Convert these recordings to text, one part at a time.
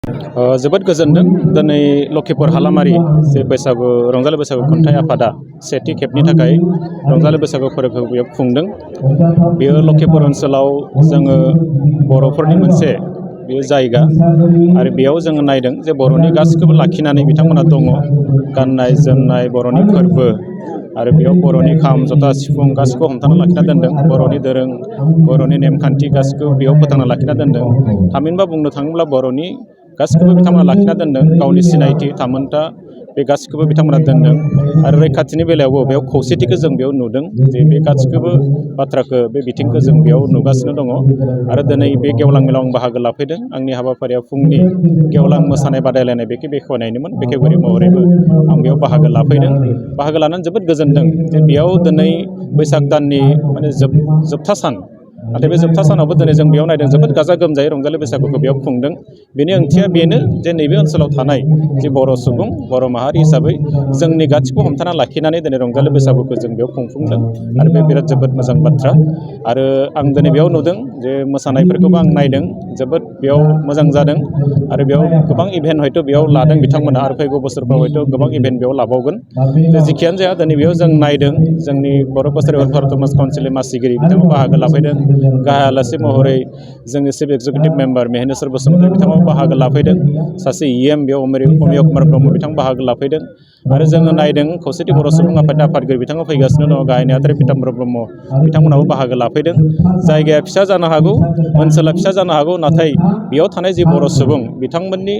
जोबोद गोजोनदों दिनै लखिपुर हालामारि जे बैसागु रंजालि बैसागु खन्थाइ आफादा सेथि खेबनि थाखाय रंजालि बैसागु फोरबोखौ बेयाव खुंदों। बेयो लखिपुर ओनसोलाव जोङो बर'फोरनि मोनसे बेयो जायगा आरो बेयाव जोङो नायदों जे बर'नि गासिखौबो लाखिनानै बिथांमोना दङ। गाननाय जोमनाय बर'नि फोरबो आरो बेयाव बर'नि खाम जथा सिफुं गासिखौबो हमथाना लाखिना दोनदों। बर'नि दोरों बर'नि नेमखान्थि गासिखौबो बेयाव फोथांना लाखिना दोनदों। थामहिनबा बुंनो थाङोब्ला बर'नि गासिखौबो बिथांमोना लाखिना दोनदों। गावनि सिनायथि थामोन्था बे गासिखौबो बिथांमोना दोनदों आरो रैखाथिनि बेलायावबो बेयाव खौसेथिखौ जों बेयाव नुदों जे बे गासिखौबो बाथ्राखौ बे बिथिंखौ जों बेयाव नुगासिनो दङ। आरो दिनै बे गेवलां मेलाव आं बाहागो लाफैदों। आंनि हाबाफारिया फुंनि गेवलां मोसानाय बादायलायनाय बेखौ बेखेवनायनिमोन। बेखेवगिरि महरैबो आं बेयाव बाहागो लाफैदों। बाहागो लानानै जोबोद गोजोनदों जे बेयाव दिनै बैसाग दाननि माने जोबथा सान। नाथाय बे जोबथा सानावबो दिनै जों बेयाव नायदों जोबोद गाजा गोमजायै रंजालि बैसागुखौ बेयाव खुंदों। बेनि ओंथिया बेनो जे नैबे ओनसोलाव थानाय जे बर' सुबुं बर' माहारि हिसाबै जोंनि गासिखौबो हमथाना लाखिनानै दिनै रंजालि बैसागुखौ जों बेयाव खुंफुंदों आरो बे बिराद जोबोद मोजां बाथ्रा। आरो आं दिनै बेयाव नुदों जे मोसानायफोरखौबो आं नायदों जोबोद बेयाव मोजां जादों आरो बेयाव गोबां इभेन्ट हयथ' बेयाव लादों बिथांमोना आरो फैगौ बोसोरफ्राव हयथ' गोबां इभेन्ट बेयाव लाबावगोन। जेखियानो जाया दिनै बेयाव जों नायदों जोंनि बर' कसारि वेलफेयार थमास काउन्सिलनि मासिगिरि बिथाङा बाहागो लाफैदों। गाहाय आलासि महरै जोंनि चिफ एक्जिकिउटिभ मेम्बार मेहेनेश्वर बसुमतारी बिथाङाबो बाहागो लाफैदों। सासे बेयाव अमिय कुमार ब्रह्म बिथां बाहागो लाफैदों। आरो जोङो नायदों खौसेथि बर' सुबुं आफादनि आफादगिरि बिथाङा फैगासिनो दङ। गाहाय नेहाथारि पिताम्बर ब्रह्म बिथांमोनाबो बाहागो लाफैदों। जायगाया फिसा जानो हागौ ओनसोला फिसा जानो हागौ नाथाय बेयाव थानाय जि बर' सुबुं बिथांमोननि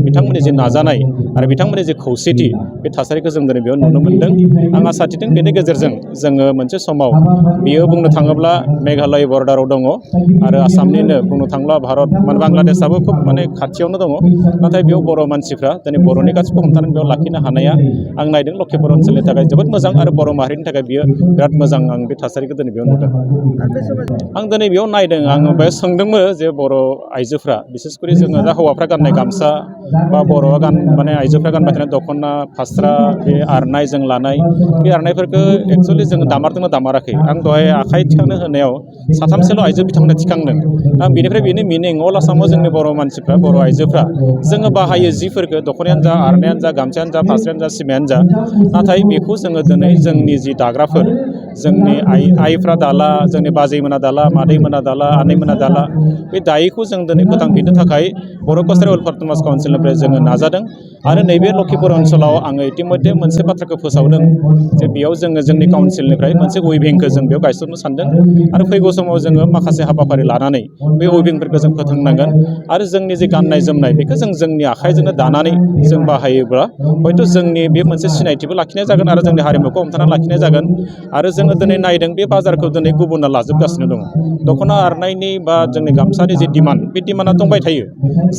बिथांमोननि जि नाजानाय आरो बिथांमोननि जि खौसेथि बे थासारिखौ जों दिनै बेयाव नुनो मोन्दों। आं आसा थिदों बेनि गेजेरजों जोङो मोनसे समाव बियो बुंनो थाङोब्ला मेघालय बर्डाराव दङ आरो आसामनिनो बुंनो थाङोब्ला भारत बांलादेशआबो खोब खाथियावनो दङ। नाथाय बेयाव बर' मानसिफ्रा दिनै बर'नि गासिबो हमथानानै बेयाव लाखिनो हानाया आं नायदों लखिपुर ओनसोलनि थाखाय जोबोद मोजां आरो बर' माहारिनि थाखाय बियो बिराद मोजां। आं बे थासारिखौ दिनै बेयाव नुदों। आं दिनै बेयाव नायदों आङो बेयाव सोंदोंमोन जे बर' आइजोफ्रा बिसेसकरि जोङो दा हौवाफ्रा गाननाय गामसा बा बर'आ आइजोफ्रा गानबाय थानाय दख'ना फास्रा बे आरनाइ जों लानाय बे आरनाइफोरखौ एक्सुवेलि जोङो दामारदोंना दामाराखै। आं दहाय आखाइ थिखांनो होनायाव साथामसोल' आइजो बिथांमोना थिखांदों। दा बेनिफ्राय बेनि मिनिं अल आसामाव जोंनि बर' मानसिफ्रा बर' आइजोफ्रा जोङो बाहायो जिफोरखौ दख'नायानो जा आरनायानो जा गामसायानो जा फास्रायानो जा सिमायानो जा नाथाय बेखौ जोङो दिनै जोंनि जि दाग्राफोर जोंनि आइफ्रा दाला जोंनि बाजैमोना दाला मादैमोना दाला आनैमोना दाला बे दायैखौ जों दिनै फोथांफिननो थाखाय बर' कसारि वेलफेयार थमास काउन्सिलनिफ्राय जोङो नाजादों। आरो नैबे लखिपुर ओनसोलाव आङो इतिमध्ये मोनसे बाथ्राखौ फोसावदों जे बेयाव जोङो जोंनि काउन्सिलनिफ्राय मोनसे उइभिंखौ जों बेयाव गायसननो सानदों आरो फैगौ समाव जोङो माखासे हाबाफारि लानानै बे उइभिंफोरखौ जों फोथांनांगोन आरो जोंनि जे गाननाय जोमनाय बेखौ जों जोंनि आखाइजोंनो दानानै जों बाहायोब्ला हयथ' जोंनि बे मोनसे सिनायथिबो लाखिनाय जागोन आरो जोंनि हारिमुखौ हमथानानै लाखिनाय जागोन। आरो जोङो दिनै नायदों बे बाजारखौ दिनै गुबुना लाजोबगासिनो दङ। दख'ना आरनायनि बा जोंनि गामसानि जि डिमान्ड बे डिमान्डआ दंबाय थायो।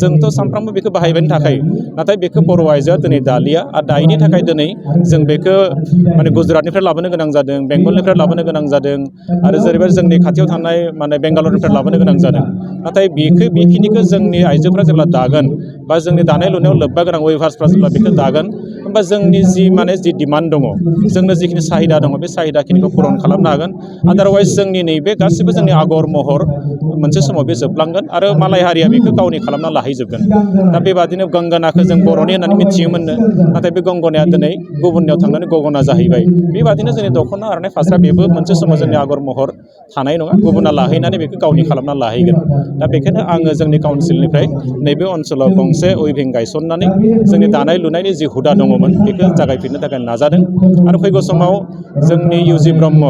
जोंथ' सानफ्रामबो बेखौ बाहायबायानो थाखायो नाथाय बेखौ बर' आइजोआ दिनै दालिया आरो दायैनि थाखाय दिनै जों बेखौ गुजरातनिफ्राय लाबोनो गोनां जादों बेंगलनिफ्राय लाबोनो गोनां जादों आरो जेरैबायदि जोंनि खाथियाव थानाय बेंगालरनिफ्राय लाबोनो गोनां जादों। नाथाय बेखिनिखौ जोंनि आइजोफ्रा जेब्ला दागोन बा जोंनि दानाय लुनायाव लोब्बा गोनां वेभार्सफ्रा जेब्ला बेखौ दागोन होमबा जोंनि जि डिमान्ड दङ जोंनो जिखिनि साहिदा दङ बे साहिदाखिनिखौ पुरन खालामनो हागोन। आदारवाइज जोंनि नैबे गासिबो जोंनि आगर महर मोनसे समाव बे जोबलांगोन आरो मालाय हारिया बेखौ गावनि खालामना लाहैजोबगोन। दा बेबादिनो गंगोनाखौ जों बर'नि होननानै मिथियोमोननो नाथाय बे गंगनाया दिनै गुबुननियाव थांनानै गगना जाहैबाय। बेबादिनो जोंनि दख'ना आरनाय फास्रा बेबो मोनसे समाव जोंनि आगर महर थानाय नङा गुबुना लाहैनानै बेखौ गावनि खालामना लाहैगोन। दा बेखायनो आङो जोंनि काउन्सिलनिफ्राय नैबे ओनसोलाव गंसे उइभिं गायसननानै जोंनि दानाय लुनायनि जि हुदा दङमोन बेखौ जागायफिननो थाखाय नाजादों। आरो फैगौ समाव जोंनि इउ.जि. ब्रह्म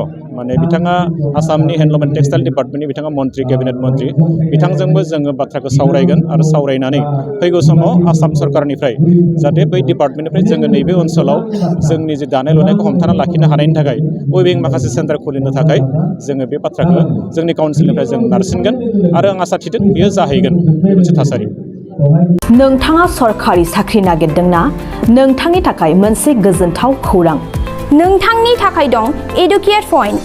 बिथाङा आसामनि हेन्डलुम एन्ड टेक्सटाइल डिपार्टमेन्टनि बिथाङा मन्त्रि केबिनेट मन्त्रि बिथांजोंबो जोङो बाथ्राखौ सावरायगोन आरो सावरायनानै फैगौ समाव आसाम सरकारनिफ्राय जाहाथे बै डिपार्टमेन्टनिफ्राय जोङो नैबे ओनसोलाव जोंनि जे दानाय लुनायखौ हमथाना लाखिनो हानायनि थाखाय उइभिं माखासे सेन्टार खुलिनो थाखाय जोङो बे बाथ्राखौ जोंनि काउन्सिलनिफ्राय जों नारसिनगोन आरो आं आसा थिदों बेयो जाहैगोन बे मोनसे थासारि। नोंथाङा सरखारि साख्रि नागिरदोंना? नोंथांनि थाखाय मोनसे गोजोनथाव खौरां। नोंथांनि थाखाय दं एडुकेट पइन्ट,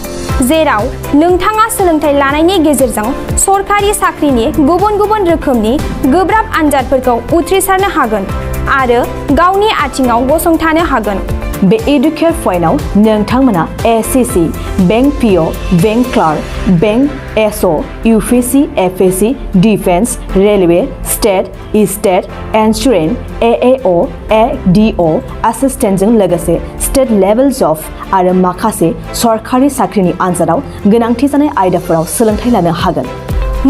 जेराव नोंथाङा सोलोंथाइ लानायनि गेजेरजों सरखारि साख्रिनि गुबुन गुबुन रोखोमनि गोब्राब आनजादफोरखौ उथ्रिसारनो हागोन आरो गावनि आथिङाव गसंथानो हागोन। बे एडुकेट पइन्टआव नोंथांमोना SSC, bank PO, bank clerk, bank SO, UPSC, FSC, defence, railway, state, state, insurance, AAO, ADO, एसिस्टेन्टजों लोगोसे स्टेट लेभेल जब आरो माखासे सरकारि साख्रिनि आनजादाव गोनांथि जानाय आयदाफोराव सोलोंथाइ लानो हागोन।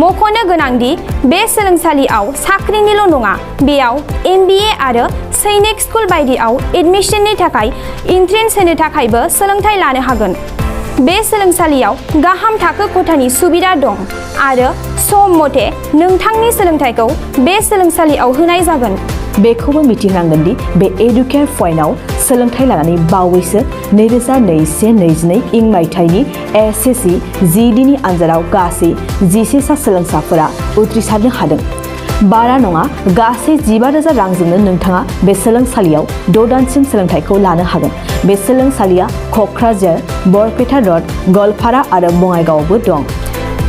मख'नो गोनांदि बे सोलोंसालियाव साख्रिनिल' नङा, बेयाव MBA आरो सैनिक स्कुल बायदियाव एडमिशननि थाखाय एन्ट्रेन्स होनो थाखायबो सोलोंथाइ लानो हागोन। बे सोलोंसालियाव गाहाम थाखो खथानि सुबिदा दं आरो सम मथे नोंथांनि सोलोंथाइखौ बे सोलोंसालियाव होनाय जागोन। बेखौबो मिथिनांगोन दि बे एडुकेयार पइन्टआव सोलोंथाइ लानानै बावैसो 2021-22 इं मायथाइनि SSC GD नि आनजादाव गासै 11 सा सोलोंसाफोरा उथ्रिसारनो हादों। बारा नङा, गासै 15,000 रांजोंनो नोंथाङा बे सोलोंसालियाव 6 दानसिम सोलोंथाइखौ लानो हागोन। बे सोलोंसालिया क'क्राझार, बरपेटा र'ड, गवालपारा आरो बङाइगावआवबो दं।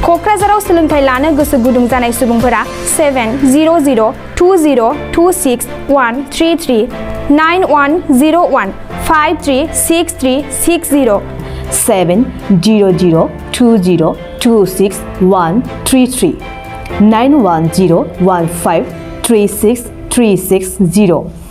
क'क्राझाराव सोलोंथाइ लानो गोसो गुदुं जानाय सुबुंफोरा 70020261333 9101536360 70020261333 9101536360